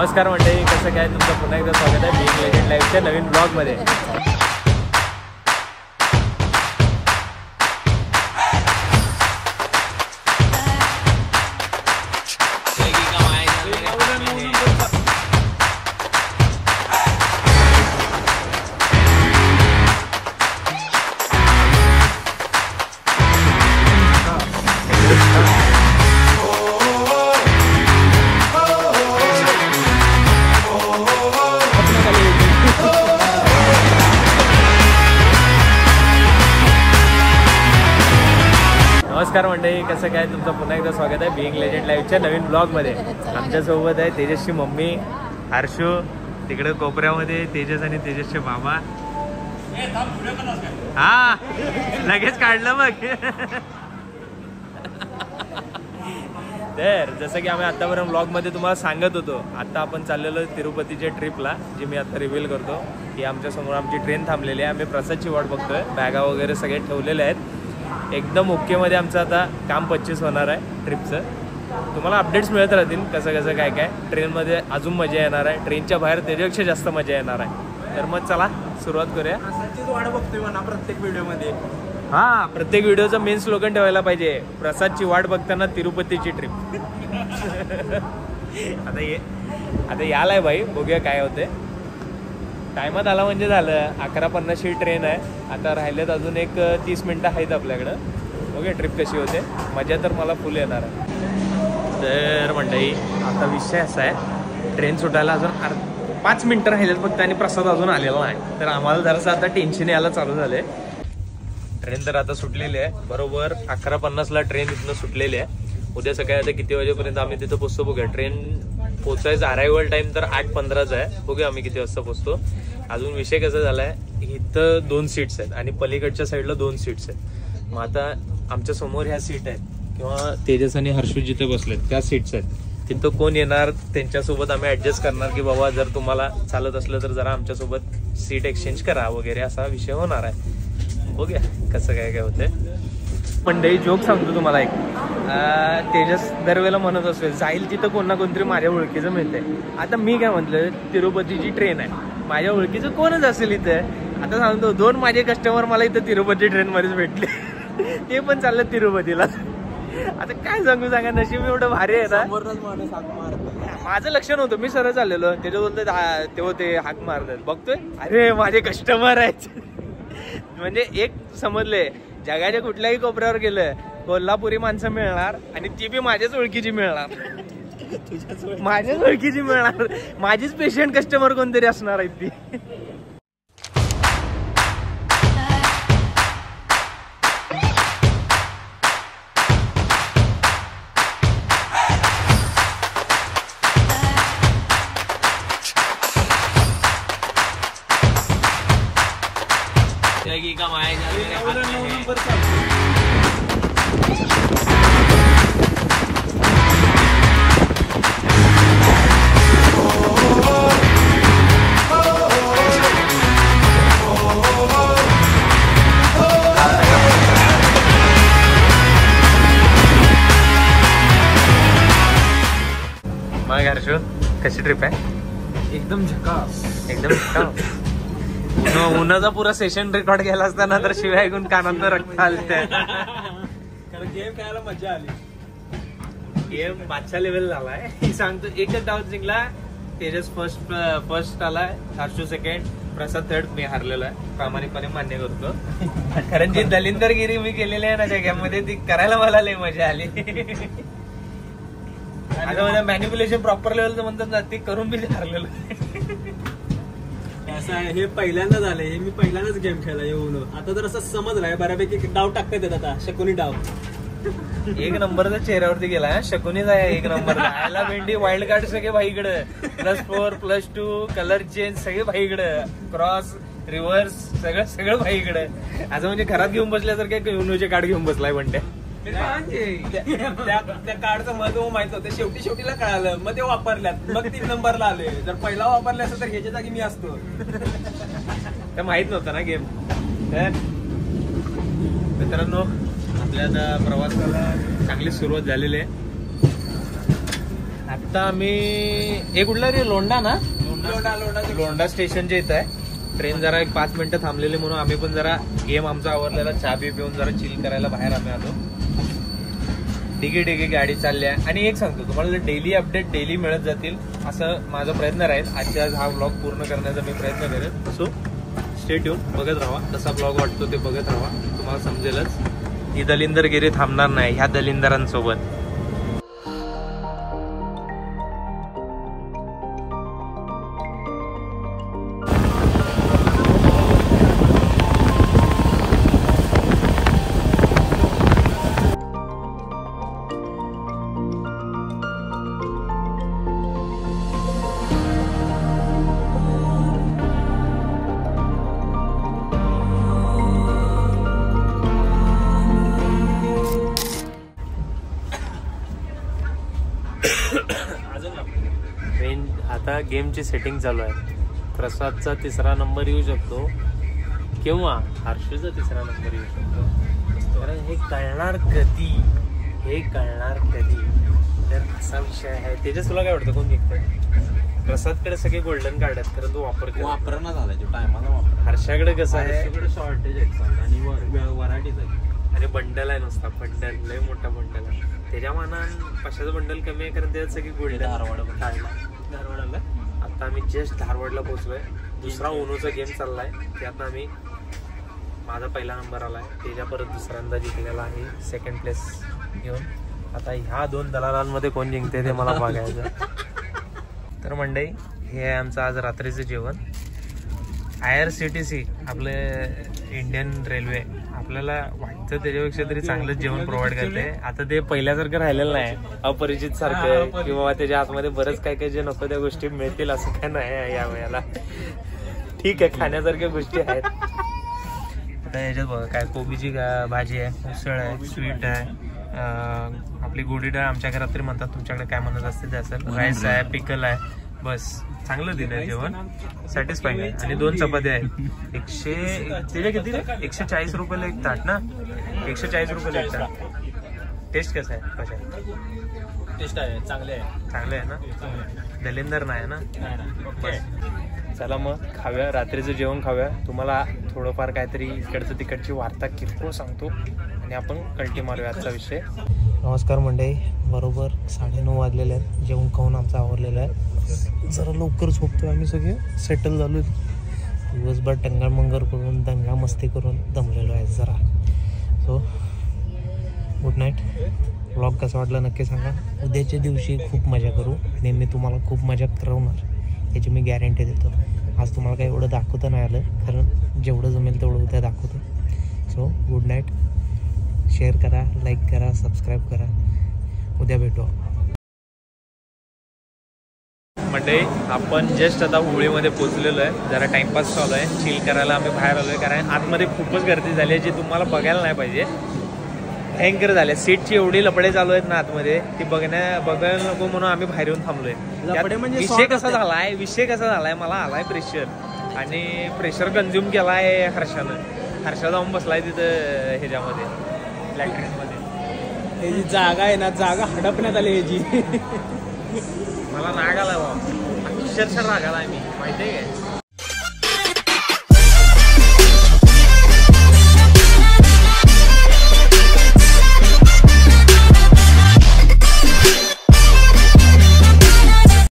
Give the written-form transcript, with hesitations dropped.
नमस्कार मंडळी, कसं काय तुमचं पुन्हा एकदा स्वागत आहे बीइंग लेजेंड लाईव्हच्या नवीन ब्लॉगमध्ये. नमस्कार मंडळी, कसं काय तुमचं पुन्हा एकदा स्वागत आहे बीइंग लेजेंड लाईव्हच्या नवीन ब्लॉगमध्ये. आमच्यासोबत आहे तेजसची मम्मी हर्षू, तिकडे कोपऱ्यामध्ये तेजस आणि तेजसचे मामा. हा लगेच काढलं मग. तर जसं की आम्ही आतापर्यंत ब्लॉगमध्ये तुम्हाला सांगत होतो, आता आपण चाललेलो तिरुपतीच्या ट्रिपला, जी मी आता रिव्हील करतो की आमच्यासमोर आमची ट्रेन थांबलेली आहे. आम्ही प्रसादची वाट बघतोय, बॅगा वगैरे सगळे ठेवलेले आहेत. एकदम ओकेमध्ये आमचं आता काम 25 होणार आहे ट्रिपचं. तुम्हाला अपडेट्स मिळत राहतील कसं कसं काय काय. ट्रेनमध्ये अजून मजा येणार आहे, ट्रेनच्या बाहेर त्याच्यापेक्षा जास्त मजा येणार आहे. तर मग चला सुरुवात करूया. वाट बघतोय म्हणा प्रत्येक व्हिडिओमध्ये. हां, प्रत्येक व्हिडिओचं मेन स्लोगन ठेवायला पाहिजे, प्रसादची वाट बघताना तिरुपतीची ट्रिप. आता याला आहे भाई, बघूया काय होते. टायमात आला म्हणजे झालं. 11:50 ट्रेन आहे. आता राहिलेत अजून एक 30 मिनटं आहेत आपल्याकडं. बघूया ट्रिप कशी होते. मजा तर मला फुल येणार आहे. तर मंडळी, आता विषय असा आहे, ट्रेन सुटायला अजून 5 मिनटं राहिलेत फक्त आणि प्रसाद अजून आलेला नाही. तर आम्हाला जरासं आता टेन्शन यायला चालू झाले. ट्रेन तर आता सुटलेली आहे. बरोबर 11:50ला ट्रेन इथनं सुटलेली आहे. उद्या सकाळी आता किती वाजेपर्यंत आम्ही तिथं पोहोचतो बघूया. ट्रेन पोचायचा अरायवल टाइम तर 8:15चा आहे. बघूया आम्ही किती वाजता पोहोचतो. अजून विषय कसा झालाय, इथं 2 सीट्स आहेत आणि पलीकडच्या साईडला 2 सीट्स आहेत. मग आता आमच्या समोर ह्या सीट आहेत किंवा तेजस आणि हर्षू जिथे बसलेत त्या सीट्स आहेत. तिथं कोण येणार त्यांच्यासोबत आम्ही ऍडजस्ट करणार की बाबा जर तुम्हाला चालत असलं तर जरा आमच्यासोबत सीट एक्सचेंज करा वगैरे असा विषय होणार आहे. बघूया कसं काय काय होतंय. मंडळी, जोक सांगतो तुम्हाला एक. तेजस दरवेळेला म्हणत असेल जाईल तिथं कोण ना कोणतरी माझ्या ओळखीचं मिळतंय. आता मी काय म्हटलं, तिरुपतीची ट्रेन आहे, माझ्या ओळखीचं कोणच असेल इथं. आता सांगतो, 2 माझे कस्टमर मला इथं तिरुपती ट्रेन मध्येच भेटले. ते पण चाललं तिरुपतीला. आता काय सांगू, सांगा, नशीब एवढं भारी आहे ना. माझं लक्ष नव्हतं, मी सरळ चाललेलो. त्याच्या बोलतात तेव्हा ते हाक मारतात, बघतोय अरे माझे कस्टमर आहेत. म्हणजे एक समजले, जगाच्या कुठल्याही कोपऱ्यावर गेलं कोल्हापुरी माणसं मिळणार आणि ती बी माझ्याच ओळखीची मिळणार. माझ्याच ओळखीची मिळणार. माझीच पेशंट कस्टमर कोणतरी असणार आहेत ती. मग हर्षू, कशी ट्रिप आहे? एकदम झकास, एकदम झकास. उन्हाचा पुरा सेशन रेकॉर्ड केला असताना तर शिवाय ऐकून कानात रक्त आलते. कारण गेम खेळायला मजा आली. गेम बादशा लेवल झालाय. सांगतो, एकच डाव जिंकला. तेजस फर्स्ट आलाय, हर्षू सेकंड, प्रसाद थर्ड. मी हारलेलो आहे, प्रामाणिकपणे मान्य करतो. कारण जी दलिंदरगिरी मी केलेली आहे ना त्या गेम मध्ये, ती करायला मला लय मजा आली. आता माझं मॅनिप्युलेशन प्रॉपर लेवलचं म्हणतात ना, ते करून मी हारलेलो. असं आहे, हे पहिल्यांदा झालंय. हे मी पहिल्यांदाच गेम खेळला येऊन. आता तर असं समजलंय बऱ्यापैकी डाव टाकतात येत. आता शकुनी डाव 1 नंबरचा चेहऱ्यावरती गेला. शकुनीच आहे 1 नंबर. आयला भेंडी, वाईल्ड कार्ड सगळे भाईकडे, +4 +2 कलर चेंज सगळे भाईकडे, क्रॉस रिव्हर्स सगळं भाईकडे. असं म्हणजे घरात घेऊन बसल्यासारखे युनोचे कार्ड घेऊन बसलाय म्हणते. त्या कार्डचं महत्व माहित होतं. शेवटीला कळालं, मग ते वापरल्यात, मग 3 नंबरला आले. जर पहिला वापरले असतं तर ह्याच्या जागी मी असतो. ते माहित नव्हतं ना गेम. मित्रांनो, आपल्या आता प्रवासाला चांगली सुरुवात झालेली आहे. आता आम्ही हे कुठला रे लोंढा ना लोंढा स्टेशनच्या इथं आहे. ट्रेन जरा एक 5 मिनिटं थांबलेली म्हणून आम्ही पण जरा गेम आमचा आवरलेला चहा बी पिऊन जरा चिल करायला बाहेर आम्ही आलो. डिगी गाडी चालली आहे. आणि एक सांगतो तुम्हाला डेली अपडेट डेली मिळत जातील असं माझा प्रयत्न राहील. आजच्या हा व्लॉग पूर्ण करण्याचा मी प्रयत्न करेन. सो स्टे ट्यून, बघत राहा. कसा व्लॉग वाटतो ते बघत राहा, तुम्हाला समजेलच. ही दलिंदरगिरी थांबणार नाही ह्या दलिंदरांसोबत. आता गेमची सेटिंग चालू आहे. प्रसादचा 3रा नंबर येऊ शकतो किंवा हर्षूचा 3रा नंबर येऊ शकतो. कारण हे कळणार कधी तर असा विषय आहे. त्याच्यात तुला काय वाटतं कोण जिंकतंय? प्रसादकडे सगळे गोल्डन कार्ड आहेत कारण तो वापरणं झालाय तो टायमाला वापर. हर्षाकडे कसं आहे शॉर्टेज आहे आणि व्हरायटीज आहे आणि बंडल आहे नुसता. बंडल लय मोठा बंडल आहे. त्याच्या मानान कशाचं बंडल कमी आहे कारण त्याच्यात सगळी गोल्डन. धारवाडला आता आम्ही जस्ट धारवाडला पोहोचलोय. दुसरा ओनोचा गेम चाललाय. त्यात आम्ही माझा पहिला नंबर आलाय. त्याच्या परत दुसऱ्यांदा जिंकलेला आहे 2nd प्लेस घेऊन. आता ह्या 2 दलालांमध्ये कोण जिंकते ते मला बघायचं. तर मंडळी हे आहे आमचं आज रात्रीचं जेवण. IRCTC आपले इंडियन रेल्वे आपल्याला वाटतं त्याच्यापेक्षा तरी चांगलं जेवण प्रोव्हाइड करते. आता ते पहिल्यासारखं राहिलेलं नाही, अपरिचित सारखं किंवा त्याच्या आतमध्ये बरंच काय काय जे नको त्या गोष्टी मिळतील असं काय नाही या वेळेला. ठीक आहे, खाण्यासारख्या गोष्टी आहेत. आता याच्यात बघा काय कोबीची भाजी आहे, उसळ आहे, स्वीट आहे, आपली गोडी डाळ आमच्या घरात तरी म्हणतात, तुमच्याकडे काय म्हणत असते ते असेल, राईस आहे, पिकल आहे. बस चांगलं दिलंय जेवण, सॅटिस्फाईंग आहे. आणि 2 चपात्या आहेत. 100 त्याच्या किती रे? 140 रुपयाला एक ताट ना. 140 रुपयाला एक ताट. टेस्ट कसं आहे? कशा आहे? टेस्ट आहे, चांगले आहे ना. दलिंदर नाही ना. बस चला मग खाव्या, रात्रीचं जेवण खाव्या. तुम्हाला थोडंफार काहीतरी इकडचं तिकडची वार्ता किरकोळ सांगतो आणि आपण कल्टी मारूया आजचा विषय. नमस्कार मंडळी, बरोबर 9:30 वाजलेले आहेत. जेवण खाऊन आमचं आवरलेलं आहे. जरा लवकर झोपतो आम्ही, सगळे सेटल झालो. दिवसभर टंगाळमंगर करून दंगा मस्ती करून दमलेलो आहे जरा. So good night. व्लॉग कसा वाटला नक्की सांगा. उद्याच्या दिवशी खूप मजा करू. नेहमी तुम्हाला खूप मजा करवणार याची मी गॅरंटी देतो. आज तुम्हाला काही एवढं दाखवता नाही आलं, कारण जेवढं जमेल तेवढं उद्या दाखवतो. So good night. शेअर करा, लाईक करा, सबस्क्राईब करा. उद्या भेटू. मंडळी आपण जस्ट आता होळीमध्ये पोचलेलो आहे. जरा टाइमपास चालू आहे, चिल करायला आम्ही बाहेर आलो आहे. कारण आतमध्ये खूपच गर्दी झाली आहे जी तुम्हाला बघायला नाही पाहिजे. भयंकर झाले. सीटची एवढी लपडे चालू आहेत ना आतमध्ये, ती बघायला नको म्हणून आम्ही बाहेर येऊन थांबलोय. विषय कसा झालाय मला आलाय प्रेशर, आणि प्रेशर कंझ्युम केलाय हर्षानं. हर्षा जाऊन बसलाय तिथं ह्याच्यामध्ये लॅट्रिनमध्ये. ही जी जागा आहे ना, जागा हडपण्यात आली ह्याची. मला राग आला बाबा, अक्षरशः राग आलाय मी, माहिती आहे काय.